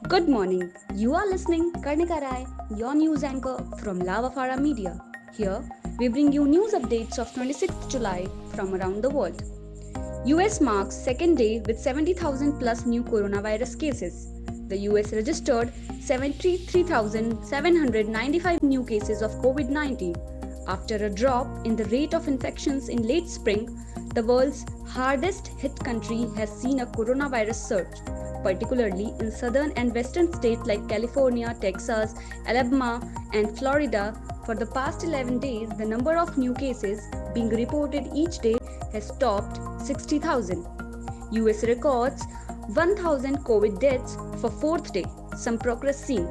Good morning. You are listening Kanika, your news anchor from Vafara Media. Here, we bring you news updates of 26th July from around the world. US marks second day with 70,000 plus new coronavirus cases. The US registered 73,795 new cases of COVID-19. After a drop in the rate of infections in late spring, the world's hardest hit country has seen a coronavirus surge, particularly in southern and western states like California, Texas, Alabama, and Florida. For the past 11 days, the number of new cases being reported each day has topped 60,000. US records 1,000 COVID deaths for fourth day, some progress seen.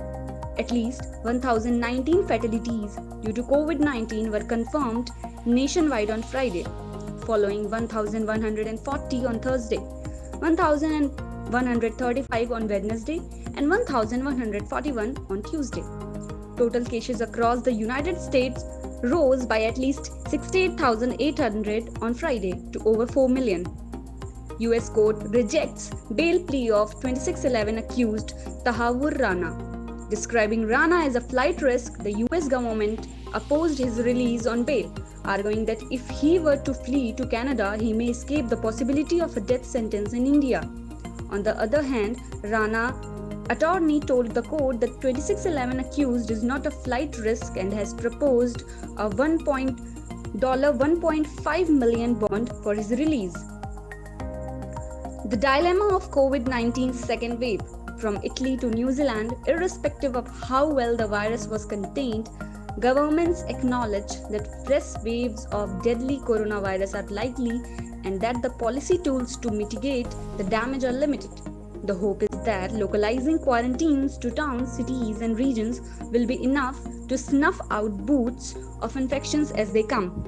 At least 1,019 fatalities due to COVID-19 were confirmed nationwide on Friday, following 1,140 on Thursday, 1,135 on Wednesday, and 1,141 on Tuesday. Total cases across the United States rose by at least 68,800 on Friday to over 4 million. US court rejects bail plea of 2611 accused Tahavur Rana. Describing Rana as a flight risk, the US government opposed his release on bail, arguing that if he were to flee to Canada, he may escape the possibility of a death sentence in India. On the other hand, Rana attorney told the court that 2611 accused is not a flight risk and has proposed a $1.5 million bond for his release. The dilemma of COVID-19's second wave. From Italy to New Zealand, irrespective of how well the virus was contained, governments acknowledge that fresh waves of deadly coronavirus are likely and that the policy tools to mitigate the damage are limited. The hope is that localizing quarantines to towns, cities, and regions will be enough to snuff out bouts of infections as they come.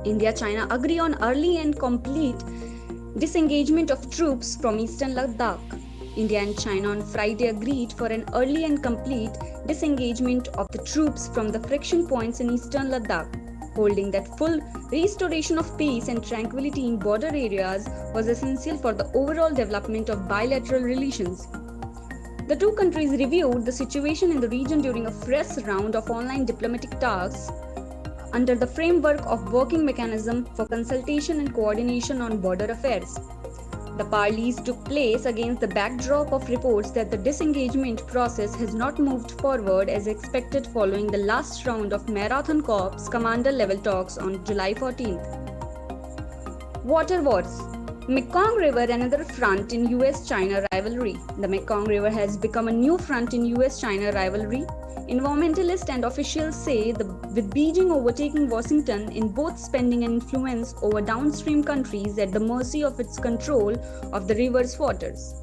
India-China agree on early and complete disengagement of troops from eastern Ladakh. India and China on Friday agreed for an early and complete disengagement of the troops from the friction points in eastern Ladakh, holding that full restoration of peace and tranquility in border areas was essential for the overall development of bilateral relations. The two countries reviewed the situation in the region during a fresh round of online diplomatic talks under the framework of Working Mechanism for Consultation and Coordination on Border Affairs. The parleys took place against the backdrop of reports that the disengagement process has not moved forward as expected following the last round of Marathon Corps commander-level talks on July 14th. Water wars. Mekong River, another front in US-China rivalry. The Mekong River has become a new front in US-China rivalry. Environmentalists and officials say with Beijing overtaking Washington in both spending and influence over downstream countries at the mercy of its control of the river's waters.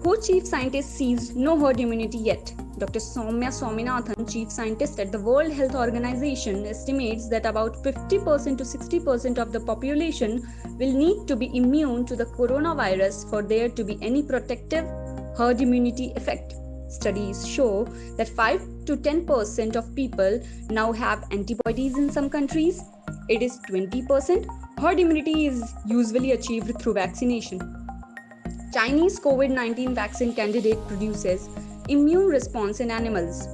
WHO chief scientist sees no herd immunity yet. Dr. Soumya Swaminathan, chief scientist at the World Health Organization, estimates that about 50% to 60% of the population will need to be immune to the coronavirus for there to be any protective herd immunity effect. Studies show that 5 to 10% of people now have antibodies in some countries. It is 20%. Herd immunity is usually achieved through vaccination. Chinese COVID-19 vaccine candidate produces immune response in animals.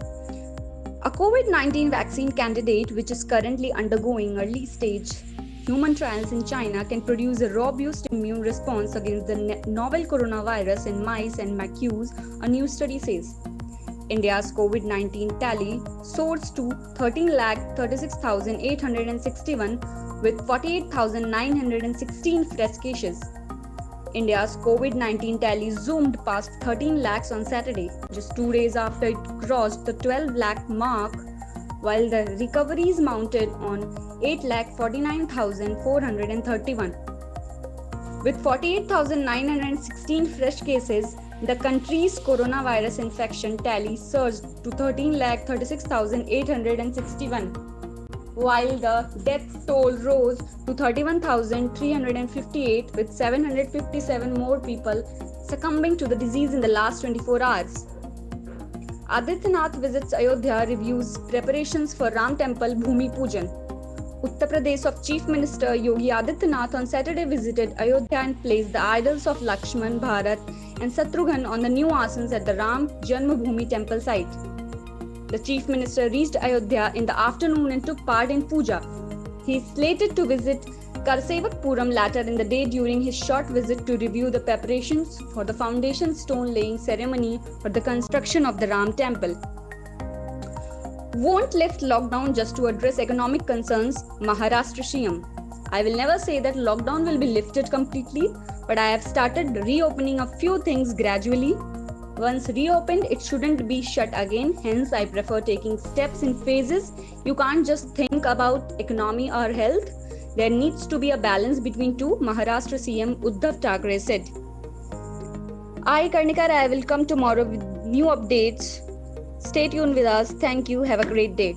A COVID-19 vaccine candidate, which is currently undergoing early stage human trials in China, can produce a robust immune response against the novel coronavirus in mice and macaques, a new study says. India's COVID-19 tally soars to 13,36,861 with 48,916 fresh cases. India's COVID-19 tally zoomed past 13 lakhs on Saturday, just 2 days after it crossed the 12 lakh mark, while the recoveries mounted on 8,49,431. With 48,916 fresh cases, the country's coronavirus infection tally surged to 13,36,861, while the death toll rose to 31,358 with 757 more people succumbing to the disease in the last 24 hours. Adityanath visits Ayodhya, reviews preparations for Ram Temple Bhumi Pujan. Uttar Pradesh of Chief Minister Yogi Adityanath on Saturday visited Ayodhya and placed the idols of Lakshman, Bharat, and Shatrughan on the new asanas at the Ram Janmabhoomi temple site. The Chief Minister reached Ayodhya in the afternoon and took part in puja. He is slated to visit Karsevakpuram later in the day during his short visit to review the preparations for the foundation stone laying ceremony for the construction of the Ram temple. Won't lift lockdown just to address economic concerns, Maharashtra CM. I will never say that lockdown will be lifted completely, but I have started reopening a few things gradually. Once reopened, it shouldn't be shut again. Hence, I prefer taking steps in phases. You can't just think about economy or health. There needs to be a balance between two, Maharashtra CM Uddhav Thackeray said. I, Kanika, I will come tomorrow with new updates. Stay tuned with us. Thank you. Have a great day.